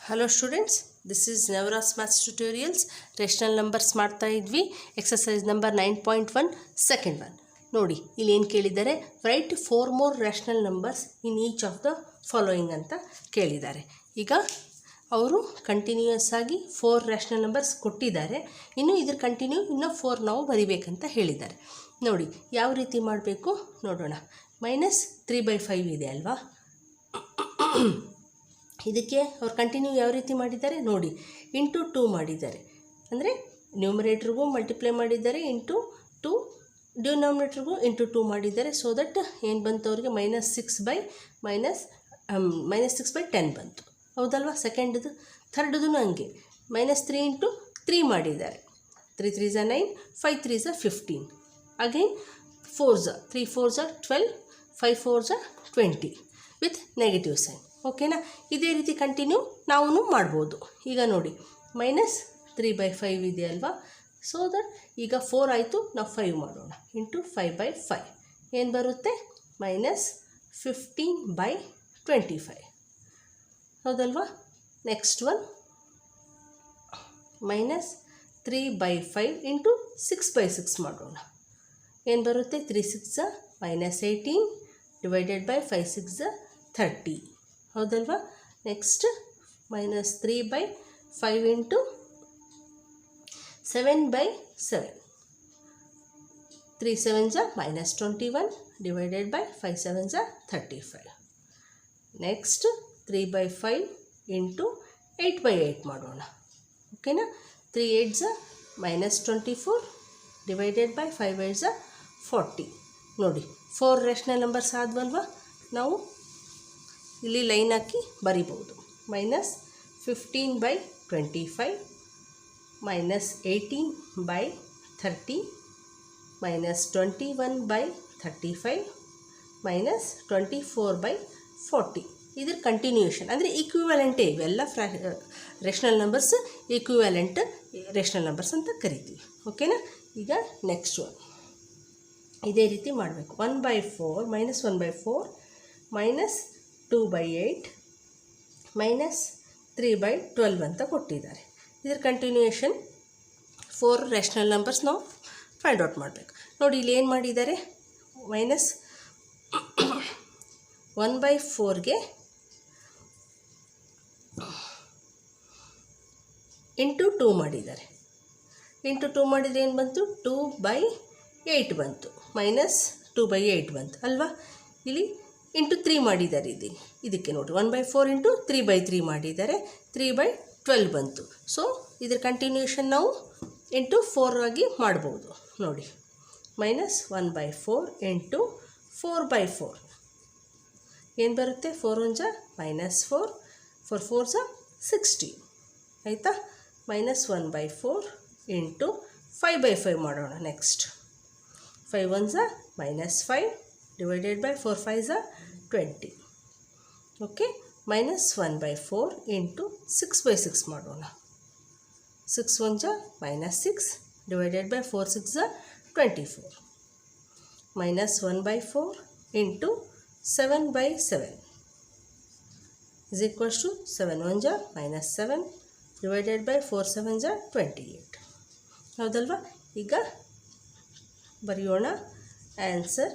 Hello students, this is Navaras maths tutorials. Rational numbers ಮಾಡ್ತಾ ಇದ್ವಿ. Exercise number 9.1 second one. ನೋಡಿ ಇಲ್ಲಿ ಏನು ಕೇಳಿದ್ದಾರೆ, write 4 more rational numbers in each of the following ಅಂತ ಕೇಳಿದ್ದಾರೆ. ಈಗ ಅವರು ಕಂಟಿನ್ಯೂಯಸ್ ಆಗಿ 4 ರ್ಯಾಷನಲ್ ನಂಬರ್ಸ್ ಕೊಟ್ಟಿದ್ದಾರೆ. ಇನ್ನು ಇದ್ರ ಕಂಟಿನ್ಯೂ ಇನ್ನೂ 4 ನಾವು ಬರಿಬೇಕಂತ ಹೇಳಿದ್ದಾರೆ. ನೋಡಿ ಯಾವ ರೀತಿ ಮಾಡಬೇಕು ನೋಡೋಣ. -3/5 ಇದೆ ಅಲ್ವಾ, ಇದಕ್ಕೆ ಅವ್ರು ಕಂಟಿನ್ಯೂ ಯಾವ ರೀತಿ ಮಾಡಿದ್ದಾರೆ ನೋಡಿ, ಇಂಟು 2 ಮಾಡಿದ್ದಾರೆ. ಅಂದರೆ ನ್ಯೂಮರೇಟ್ರಿಗೂ ಮಲ್ಟಿಪ್ಲೈ ಮಾಡಿದ್ದಾರೆ, ಇಂಟು 2 ಡಿನಾಮಿನೇಟ್ರಿಗೂ ಇಂಟು 2 ಮಾಡಿದ್ದಾರೆ. ಸೊ ದಟ್ ಏನು ಬಂತು ಅವ್ರಿಗೆ -6/10 ಬಂತು, ಹೌದಲ್ವಾ. ಸೆಕೆಂಡ್ದು, ಥರ್ಡ್ದು ಹಂಗೆ -3 ಇಂಟು 3 ಮಾಡಿದ್ದಾರೆ. 3 3s 9, 5 3s 15, again 4s 3 4s 12, 5 4s 20 with negative sign. ಓಕೆನಾ. ಇದೇ ರೀತಿ ಕಂಟಿನ್ಯೂ ನಾವು ಮಾಡ್ಬೋದು. ಈಗ ನೋಡಿ -3/5 ಇದೆ ಅಲ್ವಾ. ಸೊ ದಟ್ ಈಗ 4 ಆಯಿತು, ನಾವು 5 ಮಾಡೋಣ. ಇಂಟು 5/5 ಏನು ಬರುತ್ತೆ, -15/25, ಹೌದಲ್ವಾ. ನೆಕ್ಸ್ಟ್ ಒನ್ -3/5 ಇಂಟು 6/6 ಮಾಡೋಣ. ಏನು ಬರುತ್ತೆ, 3 6 -18 ಡಿವೈಡೆಡ್ ಬೈ 5 6 30, ಹೌದಲ್ವಾ. Next -3/5 into 7/7, 3 7s -21 divided by 5 7s 35. Next 3/5 into 8/8 ಮಾಡೋಣ. ಓಕೆನಾ. 3 8s -24 ಡಿವೈಡೆಡ್ ಬೈ 5 8s 40. ನೋಡಿ 4 ರ್ಯಾಷನಲ್ ನಂಬರ್ಸ್ ಆದ್ವಲ್ವಾ. ನಾವು ಇಲ್ಲಿ ಲೈನ್ ಹಾಕಿ ಬರಿಬೋದು. -15/25, -18/30, -21/35, -24/40. ಇದ್ರ ಕಂಟಿನ್ಯೂಯೇಷನ್ ಅಂದರೆ ಈಕ್ವಿವ್ಯಾಲೆಂಟೇ ಇವೆಲ್ಲ. Rational numbers equivalent rational numbers ಅಂತ ಕರಿತೀವಿ. ಓಕೆನಾ. ಈಗ ನೆಕ್ಸ್ಟ್ ಒನ್ ಇದೇ ರೀತಿ ಮಾಡಬೇಕು. 1/4 -1/4 -2/8 -3/12 ಅಂತ ಕೊಟ್ಟಿದ್ದಾರೆ. ಇದರ ಕಂಟಿನ್ಯೂಯೇಷನ್ 4 ರ್ಯಾಷನಲ್ ನಂಬರ್ಸ್ ನಾವು ಫೈಂಡ್ ಔಟ್ ಮಾಡಬೇಕು. ನೋಡಿ ಇಲ್ಲಿ ಏನು ಮಾಡಿದ್ದಾರೆ, -1/4ಗೆ ಇಂಟು 2 ಮಾಡಿದ್ದಾರೆ. ಇಂಟು 2 ಮಾಡಿದರೆ ಏನು ಬಂತು, 2/8 ಬಂತು, -2/8 ಬಂತು ಅಲ್ವಾ. ಇಲ್ಲಿ ಇಂಟು 3 ಮಾಡಿದ್ದಾರೆ. ಇದಕ್ಕೆ ನೋಡಿ 1/4 ಇಂಟು 3/3 ಮಾಡಿದ್ದಾರೆ, 3/12 ಬಂತು. ಸೊ ಇದ್ರ ಕಂಟಿನ್ಯೂಷನ್ ನಾವು ಇಂಟು 4 ಆಗಿ ಮಾಡ್ಬೋದು. ನೋಡಿ -1/4 ಇಂಟು 4/4 ಏನು ಬರುತ್ತೆ, 4 1s -4, 4 4s 16, ಆಯಿತಾ. -1/4 ಇಂಟು 5/5 ಮಾಡೋಣ. Next 5 1s -5 divided by 4 5s 20. Okay. -1/4 into 6/6 ಮಾಡೋಣ. 6 1s -6 divided by 4 6s 24. -1/4 into 7/7 is equals to 7 1s -7 divided by 4 7s 28, ಹೌದಲ್ವಾ. ಈಗ ಬರೆಯೋಣ ಆನ್ಸರ್.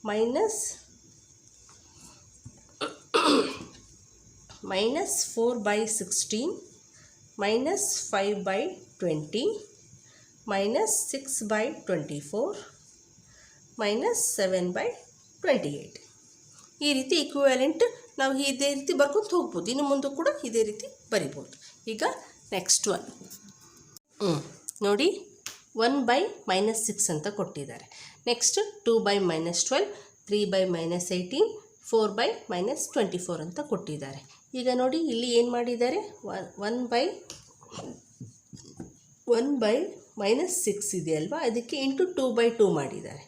-4/16 -5/20 -6/24 -7/28. ಈ ರೀತಿ ಈಕ್ವಿವ್ಯಾಲೆಂಟ್ ನಾವು ಇದೇ ರೀತಿ ಬರ್ಕೊಂಡು ಹೋಗ್ಬೋದು. ಇನ್ನು ಮುಂದೆ ಕೂಡ ಇದೇ ರೀತಿ ಬರಿಬೋದು. ಈಗ ನೆಕ್ಸ್ಟ್ ಒನ್ ನೋಡಿ, 1/-6 ಅಂತ ಕೊಟ್ಟಿದ್ದಾರೆ. ನೆಕ್ಸ್ಟ್ 2/-12, 3/-18, 4/-24 ಅಂತ ಕೊಟ್ಟಿದ್ದಾರೆ. ಈಗ ನೋಡಿ ಇಲ್ಲಿ ಏನು ಮಾಡಿದ್ದಾರೆ, 1/-6 ಇದೆ ಅಲ್ವಾ, ಅದಕ್ಕೆ ಇಂಟು 2/2 ಮಾಡಿದ್ದಾರೆ.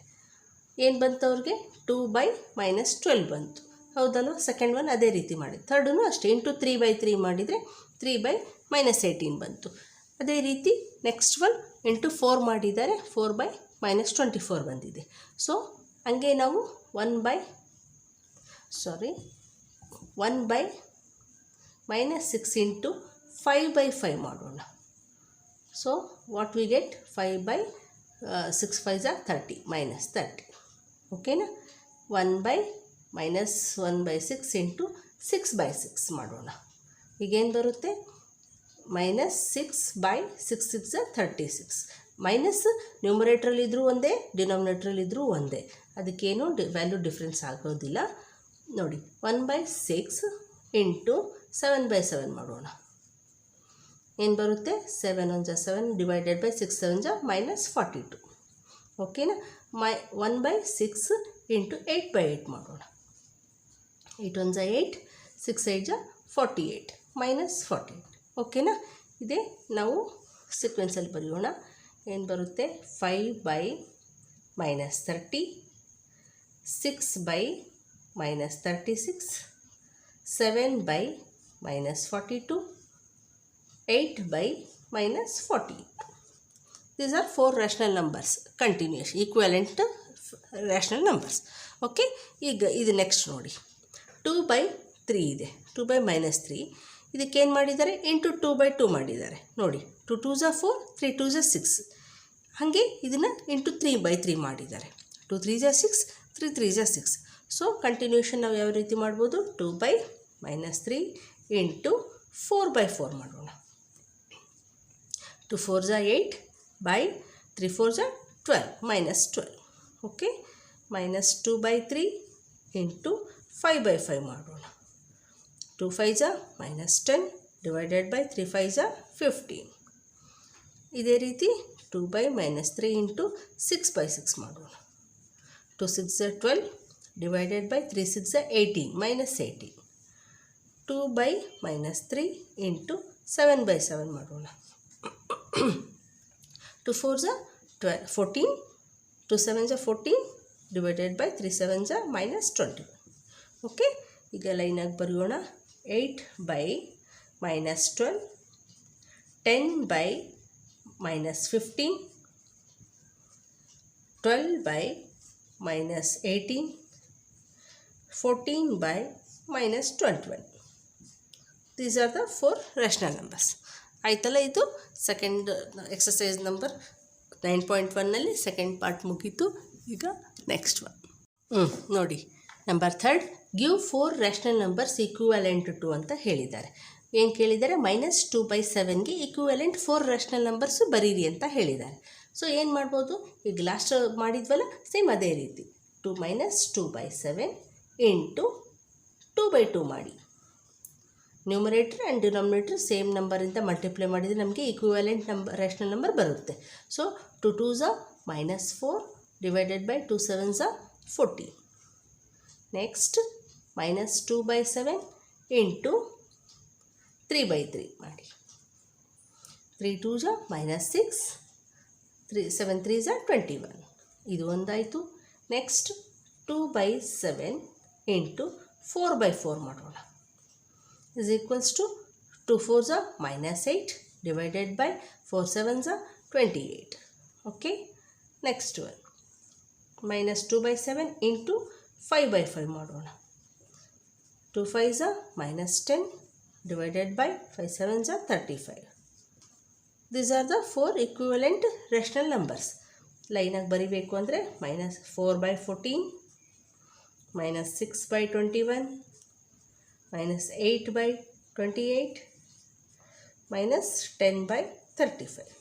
ಏನು ಬಂತು ಅವ್ರಿಗೆ, 2/-12 ಬಂತು, ಹೌದಲ್ವ. ಸೆಕೆಂಡ್ ಒನ್ ಅದೇ ರೀತಿ ಮಾಡಿದ್ದು. ಥರ್ಡೂ ಅಷ್ಟೇ, ಇಂಟು 3/3 ಮಾಡಿದರೆ 3/-18 ಬಂತು. ಅದೇ ರೀತಿ ನೆಕ್ಸ್ಟ್ ಒನ್ ಇಂಟು 4 ಮಾಡಿದ್ದಾರೆ, 4/-24 ಬಂದಿದೆ. ಸೊ ಹಂಗೆ ನಾವು 1/, minus 6 into 5 by 5 ಮಾಡೋಣ. So what we get 5 by 6 5s are 30 minus 30. ಓಕೆನಾ 1 by minus 1 by 6 into 6 by 6 ಮಾಡೋಣ. ಈಗೇನು ಬರುತ್ತೆ minus 6 by 6 6 36. ಮೈನಸ್ ನ್ಯೂಮರೇಟ್ರಲ್ಲಿದ್ದರೂ ಒಂದೇ ಡಿನಾಮಿನೇಟ್ರಲ್ಲಿದ್ದರೂ ಒಂದೇ, ಅದಕ್ಕೇನು ವ್ಯಾಲ್ಯೂ ಡಿಫ್ರೆನ್ಸ್ ಆಗೋದಿಲ್ಲ. ನೋಡಿ 1 by 6 ಇಂಟು 7 by 7 ಮಾಡೋಣ. ಏನು ಬರುತ್ತೆ 7 1 7 ಡಿವೈಡೆಡ್ ಬೈ 6 7 minus 42. ಓಕೆನಾ 1 by 6 ಇಂಟು 8 by 8 ಮಾಡೋಣ. 8 1 8 6 8 48 minus 48. ಓಕೆನಾ ಇದೇ ನಾವು ಸೀಕ್ವೆನ್ಸಲ್ಲಿ ಬರೆಯೋಣ. ಏನು ಬರುತ್ತೆ 5 by minus 30, 6 by minus 36, 7 by minus 42, 8 by minus 48. These are 4 rational numbers, continuous, equivalent rational numbers. Okay ಈಗ ಇದು ನೆಕ್ಸ್ಟ್ ನೋಡಿ 2 by 3 ಇದೆ. 2 by minus 3 ಇದಕ್ಕೇನು ಮಾಡಿದ್ದಾರೆ ಇಂಟು 2 by 2 ಮಾಡಿದ್ದಾರೆ. ನೋಡಿ 2 2s are 4, 3 2s are 6. ಹಾಗೆ ಇದನ್ನು ಇಂಟು 3 by 3 ಮಾಡಿದ್ದಾರೆ. 2 3s are 6, 3 3s are 6. So continuation ನಾವು ಯಾವ ರೀತಿ ಮಾಡ್ಬೋದು 2 by minus 3 ಇಂಟು 4 by 4 ಮಾಡೋಣ. 2 4s are 8 by 3 4s are 12 minus 12. Okay minus 2 by 3 into 5 by 5 ಮಾಡೋಣ. 2 5s are minus 10 divided by 3 5s are 15. ಇದೇ ರೀತಿ 2 by minus 3 ಇಂಟು 6 by 6 ಮಾಡೋಣ. 2 6 are 12 divided by 3 6 are 18 minus 18. 2 by minus 3 into 7 by 7 ಮಾಡೋಣ. 2 4s are 14, 2 7s are 14 divided by 3 7s are minus 21. Okay ಈಗ ಲೈನಾಗಿ ಬರೆಯೋಣ. 8 by minus 12, 10 by minus 15, 12 by minus 18, 14 by minus 21. These are the 4 rational numbers. ಆಯ್ತಲ್ಲ, ಇದು second exercise number 9.1ನಲ್ಲಿ second part ಮುಗೀತು. ಈಗ next one ನೋಡಿ number 3 give 4 rational numbers equivalent to ಅಂತ ಹೇಳಿದ್ದಾರೆ. ಏನು ಕೇಳಿದ್ದಾರೆ -2 by 7ಗೆ ಈಕ್ವಿವೆಲೆಂಟ್ 4 ರ್ಯಾಷನಲ್ ನಂಬರ್ಸು ಬರೀರಿ ಅಂತ ಹೇಳಿದ್ದಾರೆ. ಸೊ ಏನು ಮಾಡ್ಬೋದು, ಈಗ ಲಾಸ್ಟ್ ಮಾಡಿದ್ವಲ್ಲ ಸೇಮ್ ಅದೇ ರೀತಿ 2 - 2 by 7 ಇಂಟು 2 by 2 ಮಾಡಿ. ನ್ಯೂಮರೇಟರ್ ಆ್ಯಂಡ್ ಡಿನಾಮಿನೇಟರ್ ಸೇಮ್ ನಂಬರಿಂದ ಮಲ್ಟಿಪ್ಲೈ ಮಾಡಿದರೆ ನಮಗೆ ಈಕ್ವಿವೆಲೆಂಟ್ ನಂಬರ್ ರ್ಯಾಷನಲ್ ನಂಬರ್ ಬರುತ್ತೆ. So 2 2s are -4 divided by 2 7s are 14. Next -2 by 7 into 3 by 3 ಮಾಡಿ. 3 2s are -6, 7 3s are 21. ಇದು ಒಂದಾಯಿತು. ನೆಕ್ಸ್ಟ್ 2 by 7 ಇಂಟು 4 by 4 ಮಾಡೋಣ. is equals to 2 4s are -8 divided by 4 7s are 28. Okay, next one -2 by 7 into 5 by 5 ಮಾಡೋಣ. 2 5s are -10 divided by 5 7s are 35. These are the 4 equivalent rational numbers. ಲೈನಾಗಿ ಬರಿಬೇಕು ಅಂದರೆ -4 by 14, -6 by 21, -8 by 28, -10 by 35.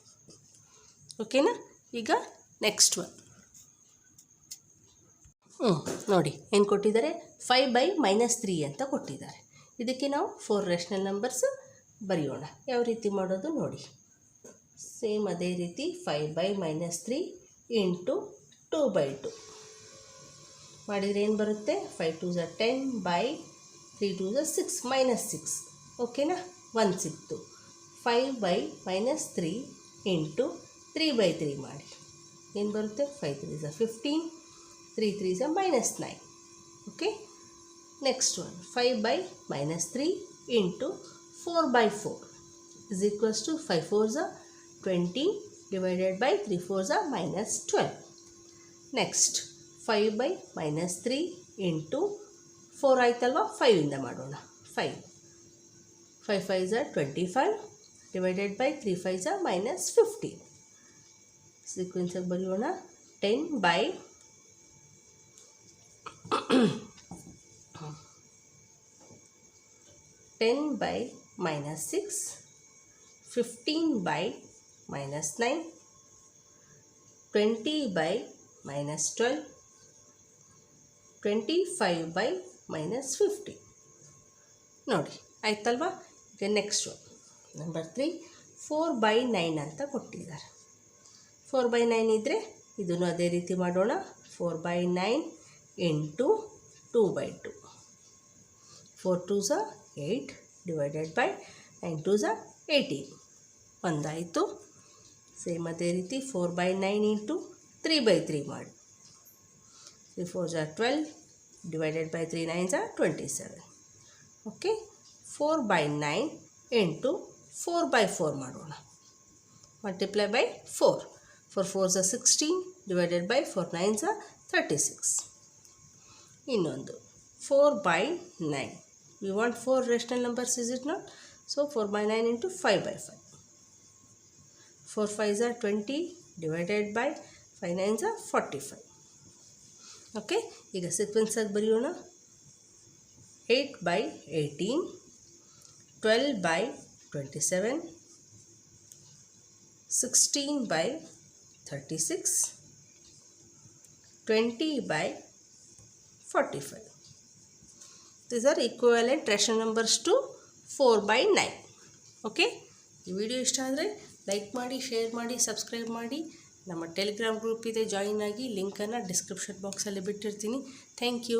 ಓಕೆನಾ? ಈಗ next one ನೋಡಿ ಏನು ಕೊಟ್ಟಿದ್ದಾರೆ, 5 by -3 ಅಂತ ಕೊಟ್ಟಿದ್ದಾರೆ. ಇದಕ್ಕೆ ನಾವು 4 ರ್ಯಾಷನಲ್ ನಂಬರ್ಸ್ ಬರೆಯೋಣ. ಯಾವ ರೀತಿ ಮಾಡೋದು ನೋಡಿ. ಸೇಮ್ ಅದೇ ರೀತಿ 5 by -3 ಇಂಟು 2 by 2 ಮಾಡಿದರೆ ಏನು ಬರುತ್ತೆ, 5 2s are 10 by 3 2s are 6 -6. ಓಕೆನಾ? 1 ಸಿಕ್ತು. 5 by -3 ಇಂಟು 3 by 3 ಮಾಡಿ. ಏನು ಬರುತ್ತೆ, 5 3s are 15, 3 3s are -9. Okay, next one 5 by -3 into 4 by 4 is equals to 5 4s are 20 divided by 3 4s are -12. Next 5 by -3 into 4 ಆಯ್ತಲ್ವ, 5 ಇಂದ ಮಾಡೋಣ. 5 5 5s are 25 divided by 3 5s are minus 15. Sequence ಬರೆಯೋಣ. 10 by 10 by minus 6, 15 by minus 9, 20 by minus 12, 25 by minus 50. ನೋಡಿ ಆಯ್ತಲ್ವಾ. ಈಗ next one number 3 4 by 9 ಅಂತ ಕೊಟ್ಟಿದ್ದಾರೆ. 4 by 9 ಇದ್ದರೆ ಇದನ್ನು ಅದೇ ರೀತಿ ಮಾಡೋಣ. 4 by 9 into 2 by 2. 4 2s are 8 divided by 9 2s are 18. ಒಂದಾಯಿತು. Same ಅದೇ ರೀತಿ 4 by 9 into 3 by 3 ಮಾಡಿ. 3 4s are 12 divided by 3 9s are 27. Okay. 4 by 9 into 4 by 4 ಮಾಡೋಣ. Multiply by 4. 4 4s are 16 divided by 4 9s are 36. ಇನ್ನೊಂದು 4 by 9. We want 4 rational numbers, is it not? So 4 by 9 into 5 by 5. 4 5s are 20 divided by 5 9s are 45. Okay. ಈಗ sequence ಆಗಿ ಬರೆಯೋಣ. 8 by 18, 12 by 27, 16 by 36, 20 by 45. These are equivalent rational numbers to 4 by 9. Okay. ಈ video ಇಷ್ಟ ಆದರೆ like ಮಾಡಿ, share ಮಾಡಿ, subscribe ಮಾಡಿ. ನಮ್ಮ ಟೆಲಿಗ್ರಾಮ್ ಗ್ರೂಪ್ ಇದೆ, ಜಾಯಿನ್ ಆಗಿ. ಲಿಂಕನ್ನು ಡಿಸ್ಕ್ರಿಪ್ಷನ್ ಬಾಕ್ಸಲ್ಲಿ ಬಿಟ್ಟಿರ್ತೀನಿ. Thank you.